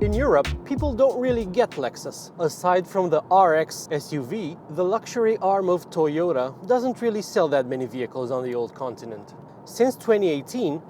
In Europe, people don't really get Lexus. Aside from the RX SUV, the luxury arm of Toyota doesn't really sell that many vehicles on the old continent. Since 2018,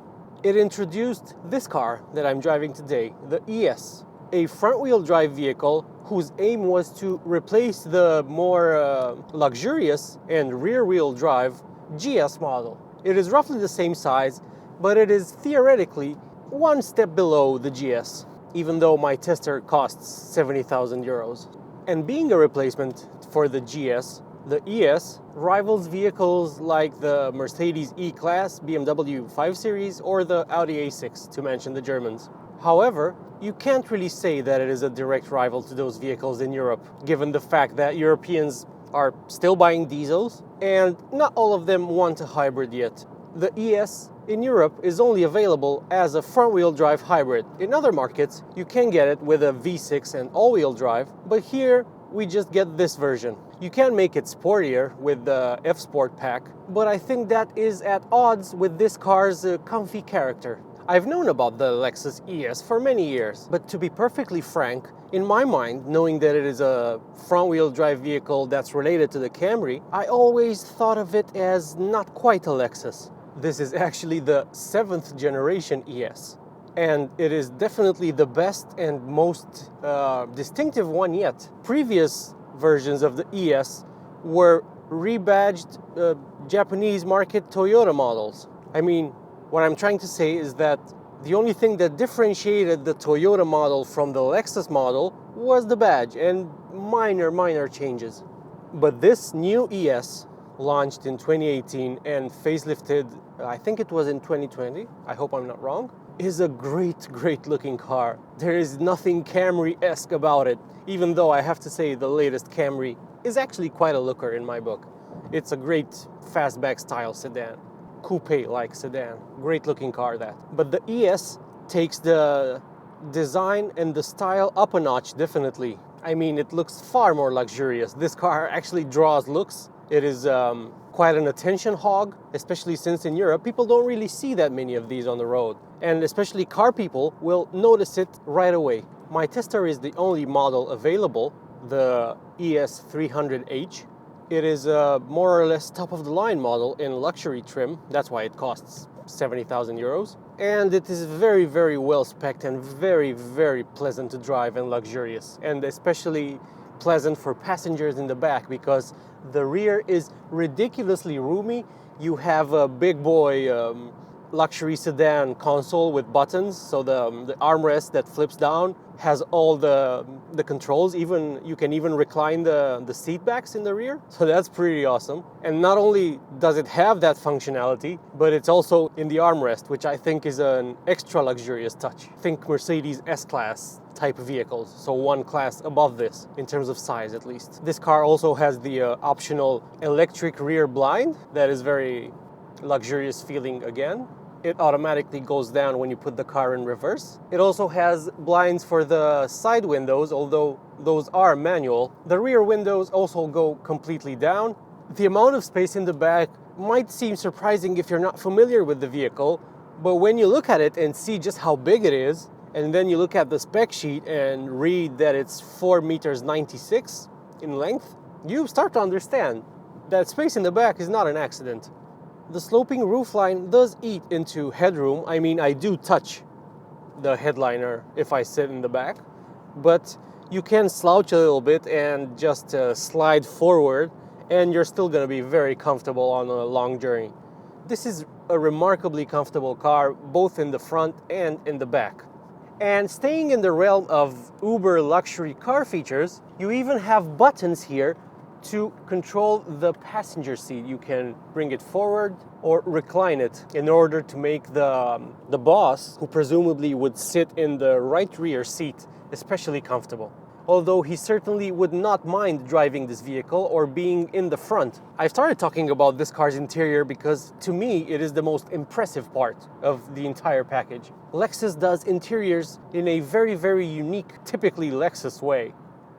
it introduced this car that I'm driving today, the ES, a front-wheel drive vehicle whose aim was to replace the more luxurious and rear-wheel drive GS model. It is roughly the same size, but it is theoretically one step below the GS, even though my tester costs 70,000 euros. And being a replacement for the GS, the ES rivals vehicles like the Mercedes E-Class, BMW 5 Series, or the Audi A6, to mention the Germans. However, you can't really say that it is a direct rival to those vehicles in Europe, given the fact that Europeans are still buying diesels, and not all of them want a hybrid yet. The ES in Europe is only available as a front-wheel drive hybrid. In other markets, you can get it with a V6 and all-wheel drive, but here we just get this version. You can make it sportier with the F-Sport pack, but I think that is at odds with this car's comfy character. I've known about the Lexus ES for many years, but to be perfectly frank, in my mind, knowing that it is a front-wheel drive vehicle that's related to the Camry, I always thought of it as not quite a Lexus. This is actually the 7th generation ES, and it is definitely the best and most distinctive one yet. Previous versions of the ES were rebadged Japanese market Toyota models. I mean, what I'm trying to say is that the only thing that differentiated the Toyota model from the Lexus model was the badge and minor changes. But this new ES, launched in 2018 and facelifted, I think it was in 2020, I hope I'm not wrong, is a great looking car. There is nothing Camry-esque about it, even though I have to say the latest Camry is actually quite a looker in my book. It's a great fastback style sedan. Coupe-like sedan. Great looking car, that. But the ES takes the design and the style up a notch, definitely. I mean, it looks far more luxurious. This car actually draws looks. It is quite an attention hog, especially since in Europe, people don't really see that many of these on the road. And especially car people will notice it right away. My tester is the only model available, the ES300h. It is a more or less top-of-the-line model in luxury trim. That's why it costs 70,000 euros. And it is very well-spec'd and very pleasant to drive and luxurious. And especially pleasant for passengers in the back because the rear is ridiculously roomy. You have a big boy luxury sedan console with buttons, so the armrest that flips down has all the controls. Even you can even recline the seat backs in the rear, so that's pretty awesome. And not only does it have that functionality, but it's also in the armrest, which I think is an extra luxurious touch. Think Mercedes S-Class type vehicles, so one class above this in terms of size at least. This car also has the optional electric rear blind that is very luxurious feeling again. It automatically goes down when you put the car in reverse. It also has blinds for the side windows, although those are manual. The rear windows also go completely down. The amount of space in the back might seem surprising if you're not familiar with the vehicle, but when you look at it and see just how big it is, and then you look at the spec sheet and read that it's 4 meters 96 in length, you start to understand that space in the back is not an accident. The sloping roofline does eat into headroom. I mean, I do touch the headliner if I sit in the back, but you can slouch a little bit and just slide forward, and you're still going to be very comfortable on a long journey. This is a remarkably comfortable car, both in the front and in the back. And staying in the realm of uber luxury car features, you even have buttons here to control the passenger seat. You can bring it forward or recline it in order to make the boss, who presumably would sit in the right rear seat, especially comfortable. Although he certainly would not mind driving this vehicle or being in the front. I started talking about this car's interior because to me it is the most impressive part of the entire package. Lexus does interiors in a very unique, typically Lexus way.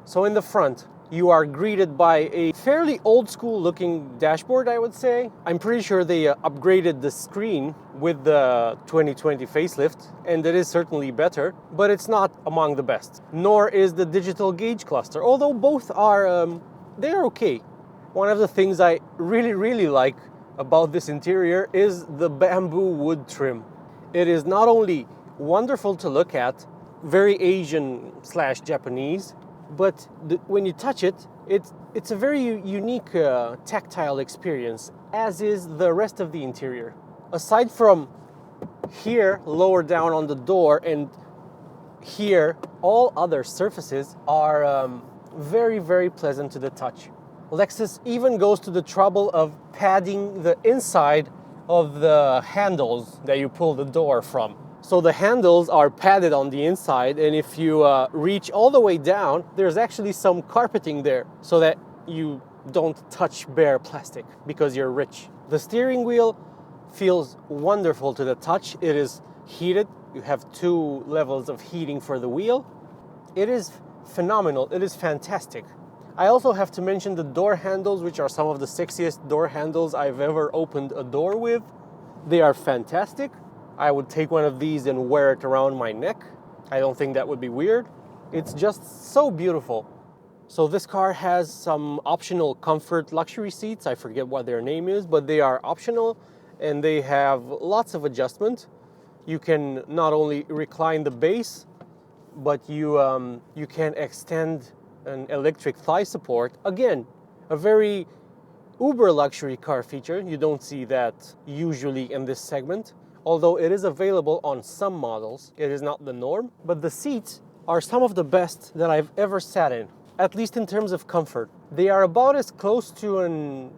So in the front, you are greeted by a fairly old school looking dashboard, I would say. I'm pretty sure they upgraded the screen with the 2020 facelift, and it is certainly better, but it's not among the best. Nor is the digital gauge cluster, although both are, they're okay. One of the things I really like about this interior is the bamboo wood trim. It is not only wonderful to look at, very Asian/Japanese, but when you touch it, it's a very unique tactile experience, as is the rest of the interior. Aside from here, lower down on the door, and here, all other surfaces are very pleasant to the touch. Lexus even goes to the trouble of padding the inside of the handles that you pull the door from. So the handles are padded on the inside, and if you reach all the way down, there's actually some carpeting there so that you don't touch bare plastic because you're rich. The steering wheel feels wonderful to the touch. It is heated. You have 2 levels of heating for the wheel. It is phenomenal. It is fantastic. I also have to mention the door handles, which are some of the sexiest door handles I've ever opened a door with. They are fantastic. I would take one of these and wear it around my neck. I don't think that would be weird. It's just so beautiful. So this car has some optional comfort luxury seats. I forget what their name is, but they are optional and they have lots of adjustment. You can not only recline the base, but you can extend an electric thigh support. Again, a very uber luxury car feature. You don't see that usually in this segment. Although it is available on some models, it is not the norm. But the seats are some of the best that I've ever sat in, at least in terms of comfort. They are about as close to an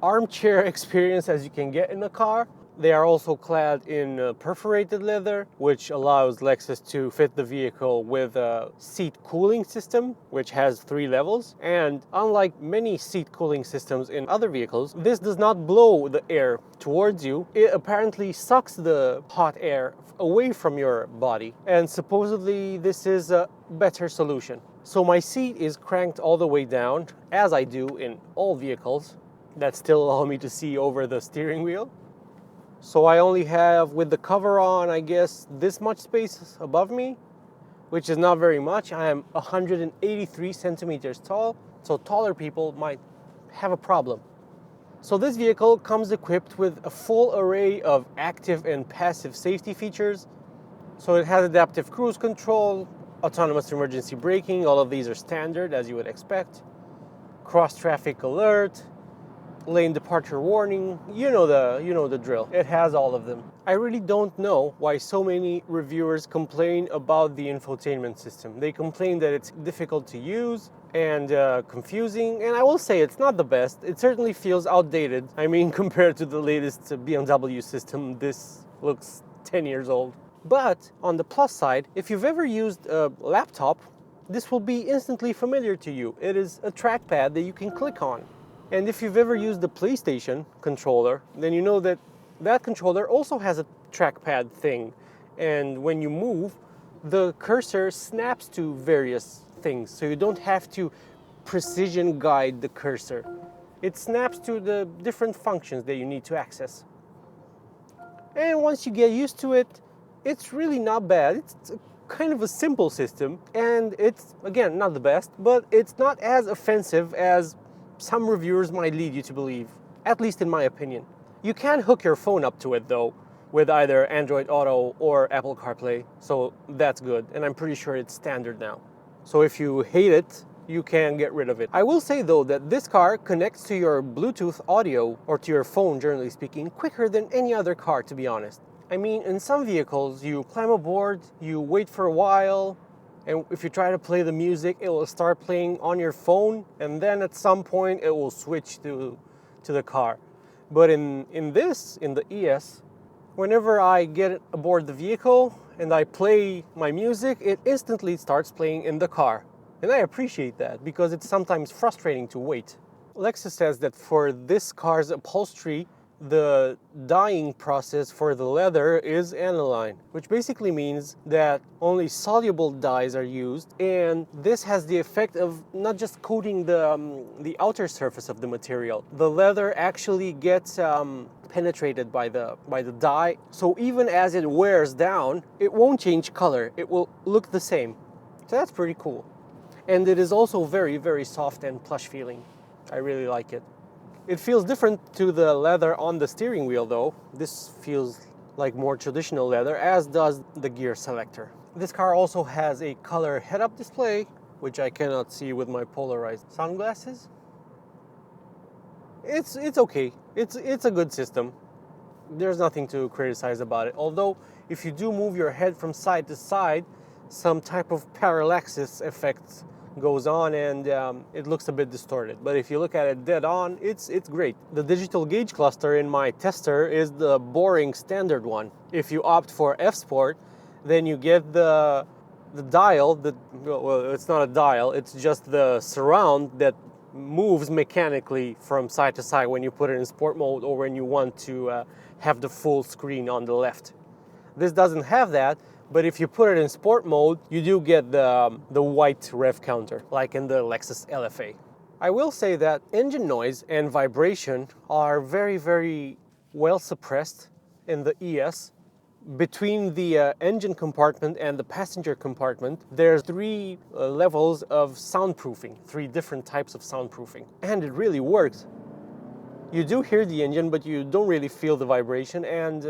armchair experience as you can get in a car. They are also clad in perforated leather, which allows Lexus to fit the vehicle with a seat cooling system, which has 3 levels. And unlike many seat cooling systems in other vehicles, this does not blow the air towards you. It apparently sucks the hot air away from your body. And supposedly this is a better solution. So my seat is cranked all the way down, as I do in all vehicles that still allow me to see over the steering wheel. So I only have, with the cover on, I guess, this much space above me, which is not very much. I am 183 centimeters tall, so taller people might have a problem. So this vehicle comes equipped with a full array of active and passive safety features. So it has adaptive cruise control, autonomous emergency braking, all of these are standard as you would expect. Cross traffic alert, lane departure warning, you know the drill. It has all of them. I really don't know why so many reviewers complain about the infotainment system. They complain that it's difficult to use and confusing, and I will say it's not the best. It certainly feels outdated. I mean, compared to the latest BMW system, this looks 10 years old. But on the plus side, if you've ever used a laptop, this will be instantly familiar to you. It is a trackpad that you can click on. And if you've ever used the PlayStation controller, then you know that that controller also has a trackpad thing. And when you move, the cursor snaps to various things. So you don't have to precision guide the cursor. It snaps to the different functions that you need to access. And once you get used to it, it's really not bad. It's kind of a simple system. And it's, again, not the best, but it's not as offensive as some reviewers might lead you to believe, at least in my opinion. You can hook your phone up to it though, with either Android Auto or Apple CarPlay, so that's good, and I'm pretty sure it's standard now. So if you hate it, you can get rid of it. I will say though that this car connects to your Bluetooth audio, or to your phone generally speaking, quicker than any other car, to be honest. I mean, in some vehicles, you climb aboard, you wait for a while, and if you try to play the music, it will start playing on your phone, and then at some point it will switch to the car. But in the ES, whenever I get aboard the vehicle and I play my music, it instantly starts playing in the car. And I appreciate that, because it's sometimes frustrating to wait. Lexus says that for this car's upholstery, the dyeing process for the leather is aniline, which basically means that only soluble dyes are used, and this has the effect of not just coating the outer surface of the material. The leather actually gets penetrated by the dye, so even as it wears down, it won't change color. It will look the same. So that's pretty cool. And it is also very, very soft and plush feeling. I really like it. It feels different to the leather on the steering wheel though. This feels like more traditional leather, as does the gear selector. This car also has a color head-up display, which I cannot see with my polarized sunglasses. It's okay. It's a good system. There's nothing to criticize about it. Although, if you do move your head from side to side, some type of parallaxis effect goes on, and it looks a bit distorted. But if you look at it dead on, it's great. The digital gauge cluster in my tester is the boring standard one. If you opt for F Sport, then you get the dial. Well, it's not a dial. It's just the surround that moves mechanically from side to side when you put it in sport mode or when you want to have the full screen on the left. This doesn't have that. But if you put it in sport mode, you do get the white rev counter, like in the Lexus LFA. I will say that engine noise and vibration are very, very well suppressed in the ES. Between the engine compartment and the passenger compartment, there's three levels of soundproofing, three different types of soundproofing. And it really works. You do hear the engine, but you don't really feel the vibration, and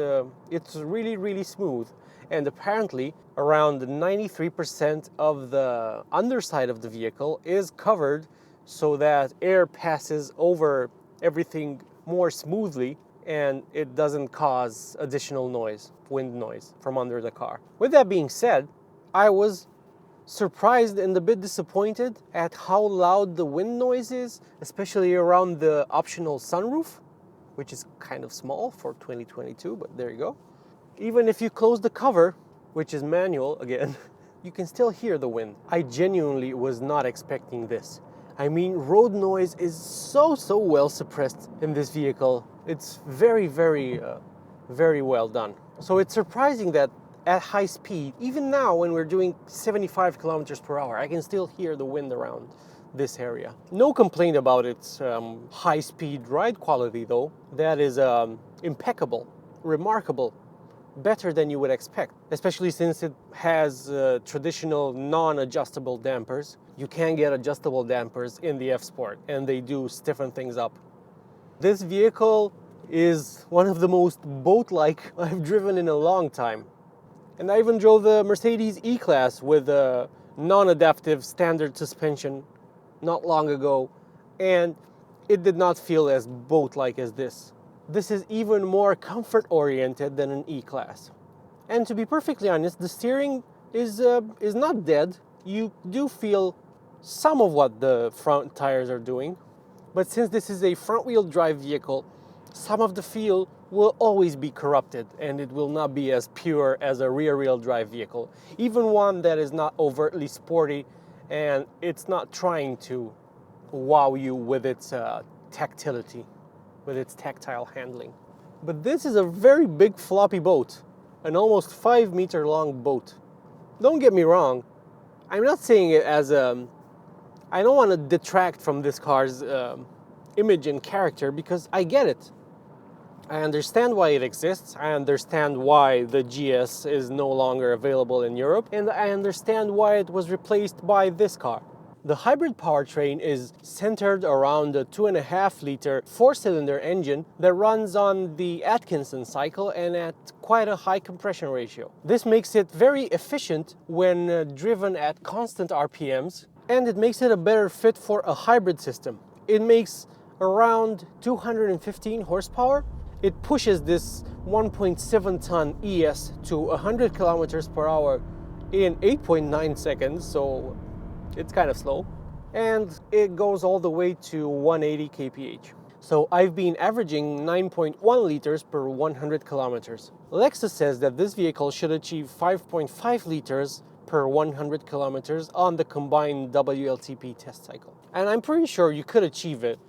it's really, really smooth. And apparently, around 93% of the underside of the vehicle is covered so that air passes over everything more smoothly and it doesn't cause additional noise, wind noise, from under the car. With that being said, I was surprised and a bit disappointed at how loud the wind noise is, especially around the optional sunroof, which is kind of small for 2022, but there you go. Even if you close the cover, which is manual again, you can still hear the wind. I genuinely was not expecting this. I mean, road noise is so well suppressed in this vehicle. It's very, very well done. So it's surprising that at high speed, even now when we're doing 75 kilometers per hour, I can still hear the wind around this area. No complaint about its high-speed ride quality though. That is impeccable, remarkable. Better than you would expect, especially since it has traditional non-adjustable dampers. You can get adjustable dampers in the F Sport, and they do stiffen things up. This vehicle is one of the most boat-like I've driven in a long time. And I even drove the Mercedes E-Class with a non-adaptive standard suspension not long ago, and it did not feel as boat-like as this. This is even more comfort-oriented than an E-Class. And to be perfectly honest, the steering is not dead. You do feel some of what the front tires are doing. But since this is a front-wheel drive vehicle, some of the feel will always be corrupted, and it will not be as pure as a rear-wheel drive vehicle. Even one that is not overtly sporty, and it's not trying to wow you with its tactility, with its tactile handling. But this is a very big floppy boat, an almost 5-meter long boat. Don't get me wrong, I'm not saying it as I don't want to detract from this car's image and character, because I get it. I understand why it exists, I understand why the GS is no longer available in Europe, and I understand why it was replaced by this car. The hybrid powertrain is centered around a 2.5-liter 4-cylinder engine that runs on the Atkinson cycle and at quite a high compression ratio. This makes it very efficient when driven at constant RPMs, and it makes it a better fit for a hybrid system. It makes around 215 horsepower. It pushes this 1.7-ton ES to 100 kilometers per hour in 8.9 seconds, so it's kind of slow, and it goes all the way to 180 kph. So I've been averaging 9.1 liters per 100 kilometers. Lexus says that this vehicle should achieve 5.5 liters per 100 kilometers on the combined WLTP test cycle. And I'm pretty sure you could achieve it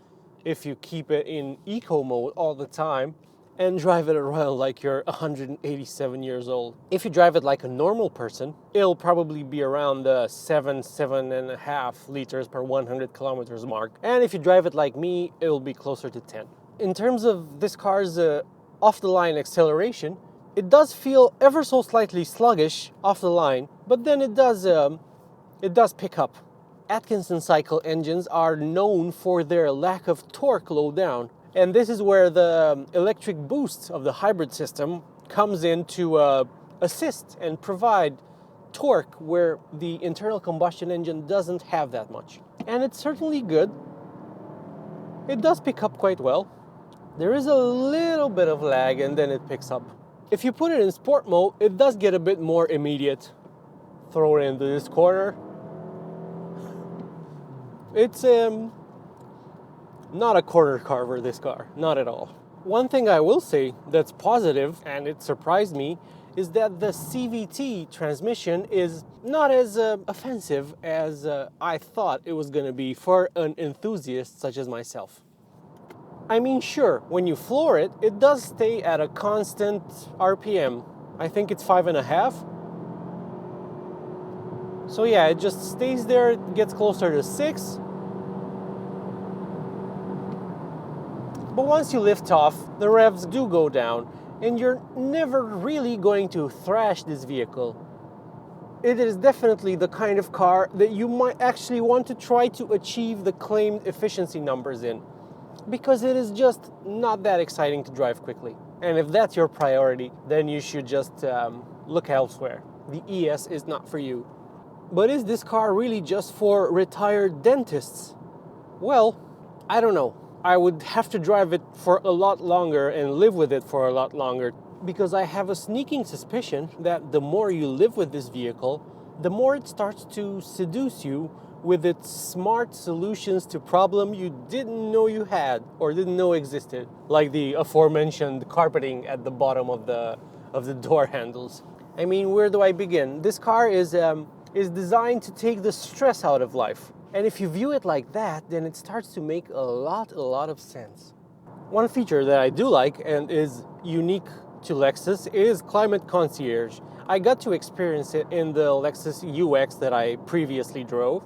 if you keep it in eco mode all the time and drive it around like you're 187 years old. If you drive it like a normal person, it'll probably be around the 7.5 liters per 100 kilometers mark. And if you drive it like me, it'll be closer to 10. In terms of this car's off-the-line acceleration, it does feel ever so slightly sluggish off the line, but then it does pick up. Atkinson cycle engines are known for their lack of torque low down, and this is where the electric boost of the hybrid system comes in to assist and provide torque where the internal combustion engine doesn't have that much. And it's certainly good. It does pick up quite well. There is a little bit of lag and then it picks up. If you put it in sport mode, it does get a bit more immediate. Throw it into this corner. It's not a corner carver, this car, not at all. One thing I will say that's positive, and it surprised me, is that the CVT transmission is not as offensive as I thought it was going to be for an enthusiast such as myself. I mean, sure, when you floor it, it does stay at a constant RPM. I think it's 5.5. So yeah, it just stays there, it gets closer to 6. But once you lift off, the revs do go down, and you're never really going to thrash this vehicle. It is definitely the kind of car that you might actually want to try to achieve the claimed efficiency numbers in, because it is just not that exciting to drive quickly. And if that's your priority, then you should just look elsewhere. The ES is not for you. But is this car really just for retired dentists? Well, I don't know. I would have to drive it for a lot longer and live with it for a lot longer, because I have a sneaking suspicion that the more you live with this vehicle, the more it starts to seduce you with its smart solutions to problems you didn't know you had or didn't know existed, like the aforementioned carpeting at the bottom of the door handles. I mean, where do I begin? This car is designed to take the stress out of life. And if you view it like that, then it starts to make a lot of sense. One feature that I do like and is unique to Lexus is Climate Concierge. I got to experience it in the Lexus UX that I previously drove.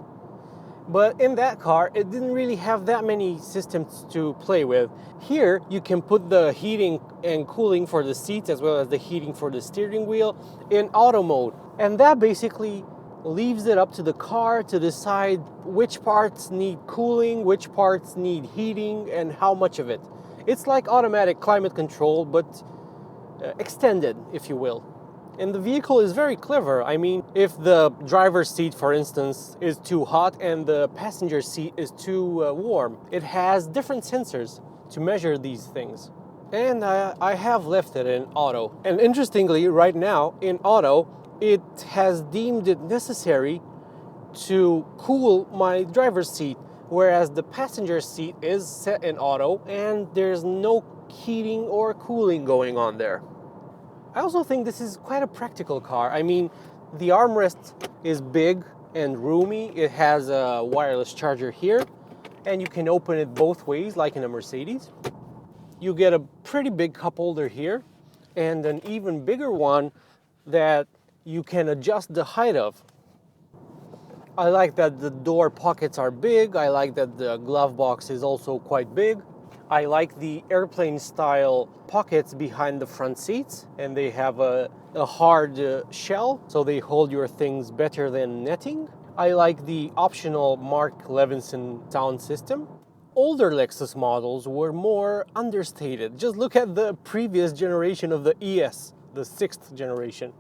But in that car, it didn't really have that many systems to play with. Here, you can put the heating and cooling for the seats as well as the heating for the steering wheel in auto mode. And that basically leaves it up to the car to decide which parts need cooling, which parts need heating, and how much of it. It's like automatic climate control, but extended, if you will. And the vehicle is very clever. I mean, if the driver's seat, for instance, is too hot and the passenger seat is too warm, it has different sensors to measure these things. And I have left it in auto. And interestingly, right now, in auto, it has deemed it necessary to cool my driver's seat, whereas the passenger seat is set in auto and there's no heating or cooling going on there. I also think this is quite a practical car. I mean, the armrest is big and roomy. It has a wireless charger here, and you can open it both ways like in a Mercedes. You get a pretty big cup holder here and an even bigger one that you can adjust the height of. I like that the door pockets are big. I like that the glove box is also quite big. I like the airplane style pockets behind the front seats, and they have a hard shell, so they hold your things better than netting. I like the optional Mark Levinson sound system. Older Lexus models were more understated. Just look at the previous generation of the ES, the 6th generation.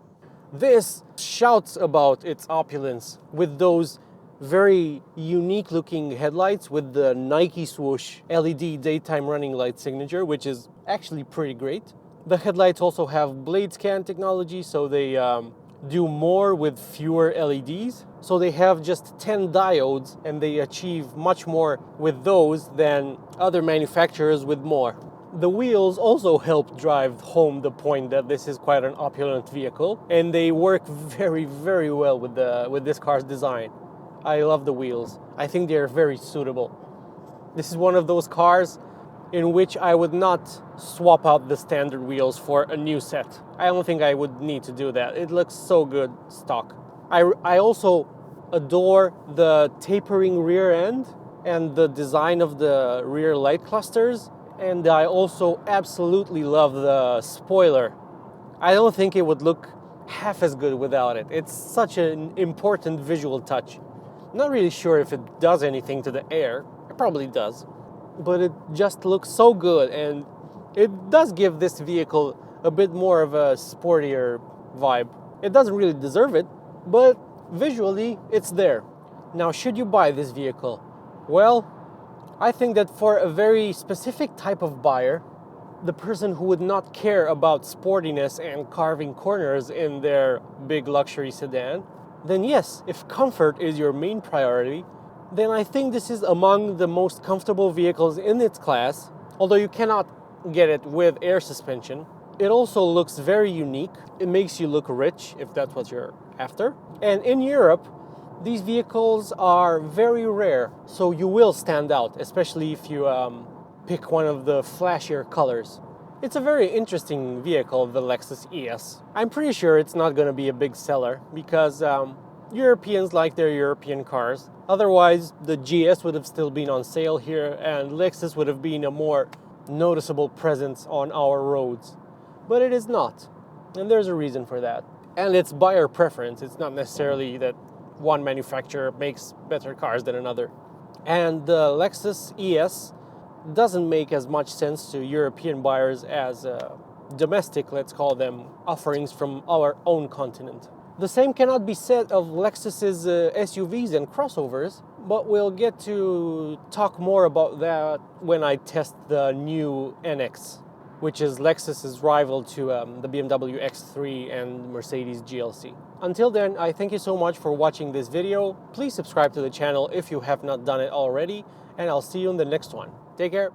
This shouts about its opulence with those very unique looking headlights with the Nike swoosh LED daytime running light signature, which is actually pretty great. The headlights also have blade scan technology, so they do more with fewer LEDs. So they have just 10 diodes and they achieve much more with those than other manufacturers with more. The wheels also help drive home the point that this is quite an opulent vehicle, and they work very well with this car's design. I love the wheels. I think they're very suitable. This is one of those cars in which I would not swap out the standard wheels for a new set. I don't think I would need to do that. It looks so good stock. I also adore the tapering rear end and the design of the rear light clusters, and I also absolutely love the spoiler. I don't think it would look half as good without it. It's such an important visual touch. I'm not really sure if it does anything to the air. It probably does. But it just looks so good, and it does give this vehicle a bit more of a sportier vibe. It doesn't really deserve it, but visually it's there. Now, should you buy this vehicle? Well, I think that for a very specific type of buyer, the person who would not care about sportiness and carving corners in their big luxury sedan, then yes, if comfort is your main priority, then I think this is among the most comfortable vehicles in its class. Although you cannot get it with air suspension, it also looks very unique. It makes you look rich, if that's what you're after. And in Europe, these vehicles are very rare, so you will stand out, especially if you pick one of the flashier colors. It's a very interesting vehicle, the Lexus ES. I'm pretty sure it's not going to be a big seller because Europeans like their European cars. Otherwise, the GS would have still been on sale here, and Lexus would have been a more noticeable presence on our roads. But it is not, and there's a reason for that. And it's buyer preference. It's not necessarily that one manufacturer makes better cars than another. And the Lexus ES doesn't make as much sense to European buyers as domestic, let's call them, offerings from our own continent. The same cannot be said of Lexus's SUVs and crossovers, but we'll get to talk more about that when I test the new NX, which is Lexus's rival to the BMW X3 and Mercedes GLC. Until then, I thank you so much for watching this video. Please subscribe to the channel if you have not done it already, and I'll see you in the next one. Take care.